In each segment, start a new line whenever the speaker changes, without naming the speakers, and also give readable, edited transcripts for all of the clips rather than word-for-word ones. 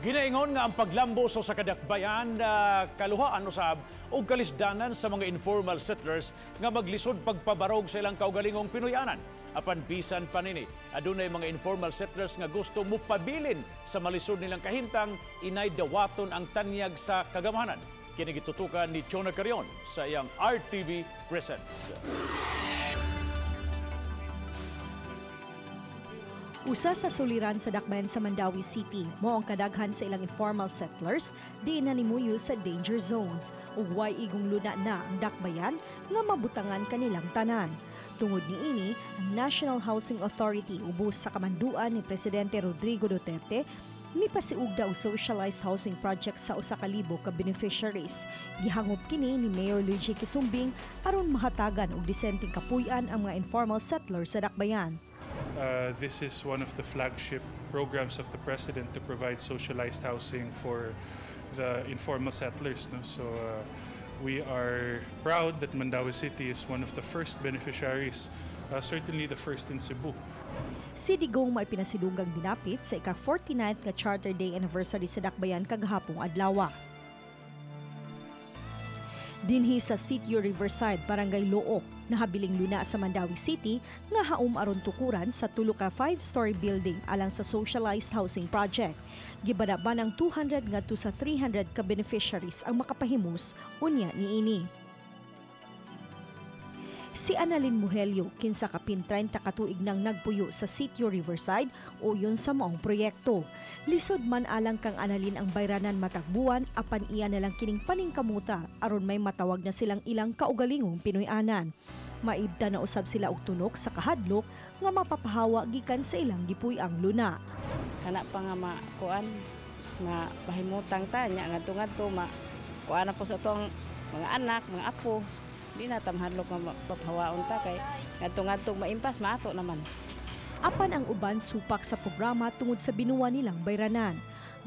Ginaingon nga ang paglambo sa kadakbayan kaluhaan usab og kalisdanan sa mga informal settlers nga maglisod pagpabarog sa ilang kaugalingong Pinoyanan. Apan bisan panini, adunay mga informal settlers nga gusto mupabilin sa malisod nilang kahintang, inay dawaton ang tanyag sa kagamahanan. Kini gitutukan ni Chona Carion sa iyang RTV Presents.
Usa sa suliran sa dakbayan sa Mandawi City, mo ang kadaghan sa ilang informal settlers di nanimuyo sa danger zones ug way igong luna na ang dakbayan nga mabutangan kanilang tanan. Tungod niini, ang National Housing Authority ubos sa kamanduan ni Presidente Rodrigo Duterte mipasiug daw socialized housing project sa usa ka libo ka beneficiaries. Gihangop kini ni Mayor Luigi Quisumbing aron mahatagan og disenteng kapuy-an ang mga informal settlers sa dakbayan.
This is one of the flagship programs of the President to provide socialized housing for the informal settlers. No? So we are proud that Mandawi City is one of the first beneficiaries, certainly the first in Cebu.
Si Digong may pinasidunggang dinapit sa ika-49th nga Charter Day anniversary sa dakbayan kagahapong adlaw. Dinhi sa Sitio Riverside, Barangay Look, nahabiling luna sa Mandawi City nga haum aron tukuran sa tulo ka 5-story building alang sa socialized housing project. Gibadaban ang 200 ngadto sa 300 ka beneficiaries ang makapahimus unya niini. Si Annalyn Muhelio, kinsa kapin 30 katuig nang nagpuyo sa Sitio Riverside o yun sa maong proyekto. Lisod man alang kang Annalyn ang bayranan matagbuan apan iya nalang kining paningkamuta aron may matawag na silang ilang kaugalingong Pinoyanan. Maibta na usab sila og tunok sa kahadlok nga mapapahawa gikan sa ilang gipuy-ang luna.
Kana pa nga makuan nga pahimutang ta nya ngadto-ngadto kuan na po sa tong mga anak, mga apo. Di na tamhadlok nga mapapahawaon ta kay ngadto-ngadto maimpas maato naman.
Apan ang uban supak sa programa tungod sa binuwa nilang bayranan.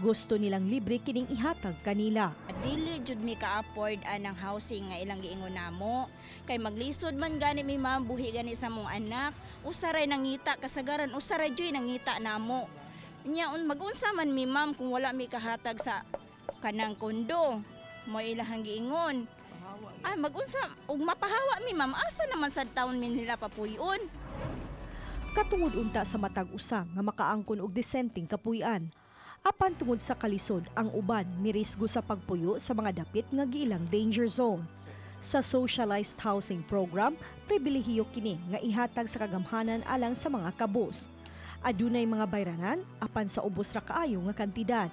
Gusto nilang libre kining ihatag kanila.
Dili jud mi ka-afford anang housing nga ilang giingon namo. Kay maglisod man gani mi mabuhi gani sa mong anak, usaray nangita kasagaran usaray joy nangita namo. Nya magunsa man mi ma'am kung wala mi kahatag sa kanang kondo. Mo ilahang giingon. Ay magunsa ug mapahawa mi ma'am asa naman sa taon mi nila papuyon.
Katungod unta sa matag usa nga makaangkon og disenteng kapuy-an. Apan tungod sa kalisod, ang uban mirisgo sa pagpuyo sa mga dapit nga giilang danger zone. Sa socialized housing program, pribilehiyo kini nga ihatag sa kagamhanan alang sa mga kabus. Adunay mga bayranan apan sa ubos ra kaayo nga kantidad.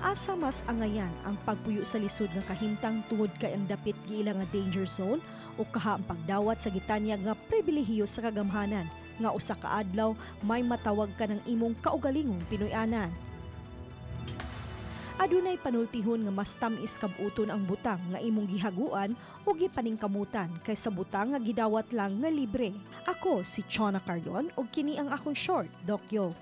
Asa mas angayan ang pagpuyo sa lisod nga kahintang tungod kay ang dapit giilang nga danger zone o kaha ang pagdawat sa gitanyag nga pribilehiyo sa kagamhanan nga usa ka adlaw may matawag ka ng imong kaugalingong Pinoyanan. Adunay panultihon nga mas tamis kabuton ang butang nga imong gihaguan o gipaningkamutan kaysa butang nga gidawat lang nga libre. Ako si Chona Carion ug kini ang akong short dokyo.